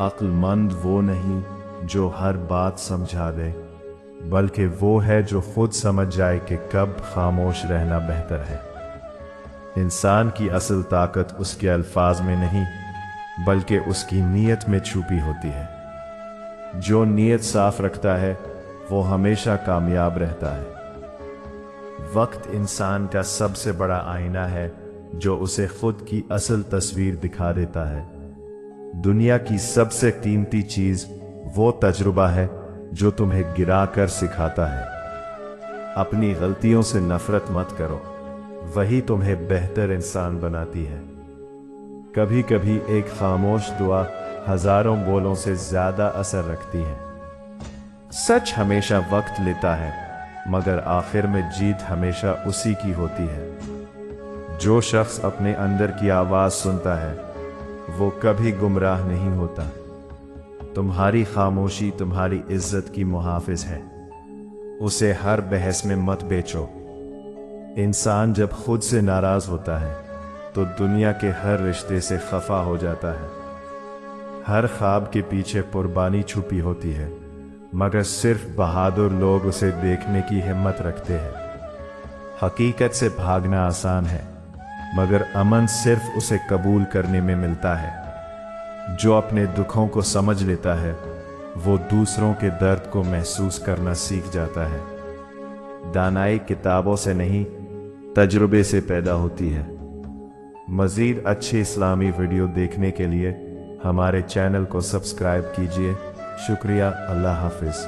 अक्लमंद वो नहीं जो हर बात समझा दे, बल्कि वो है जो खुद समझ जाए कि कब खामोश रहना बेहतर है। इंसान की असल ताकत उसके अल्फाज में नहीं, बल्कि उसकी नीयत में छुपी होती है। जो नीयत साफ रखता है वो हमेशा कामयाब रहता है। वक्त इंसान का सबसे बड़ा आईना है जो उसे खुद की असल तस्वीर दिखा देता है। दुनिया की सबसे कीमती चीज वो तजुर्बा है जो तुम्हें गिरा कर सिखाता है। अपनी गलतियों से नफरत मत करो, वही तुम्हें बेहतर इंसान बनाती है। कभी कभी एक खामोश दुआ हजारों बोलों से ज्यादा असर रखती है। सच हमेशा वक्त लेता है, मगर आखिर में जीत हमेशा उसी की होती है। जो शख्स अपने अंदर की आवाज सुनता है वो कभी गुमराह नहीं होता। तुम्हारी खामोशी तुम्हारी इज्जत की मुहाफिज है, उसे हर बहस में मत बेचो। इंसान जब खुद से नाराज होता है तो दुनिया के हर रिश्ते से खफा हो जाता है। हर ख्वाब के पीछे कुर्बानी छुपी होती है, मगर सिर्फ बहादुर लोग उसे देखने की हिम्मत रखते हैं। हकीकत से भागना आसान है, मगर अमन सिर्फ उसे कबूल करने में मिलता है। जो अपने दुखों को समझ लेता है वो दूसरों के दर्द को महसूस करना सीख जाता है। दानाई किताबों से नहीं, तजुर्बे से पैदा होती है। मज़ीद अच्छे इस्लामी वीडियो देखने के लिए हमारे चैनल को सब्सक्राइब कीजिए। शुक्रिया। अल्लाह हाफिज़।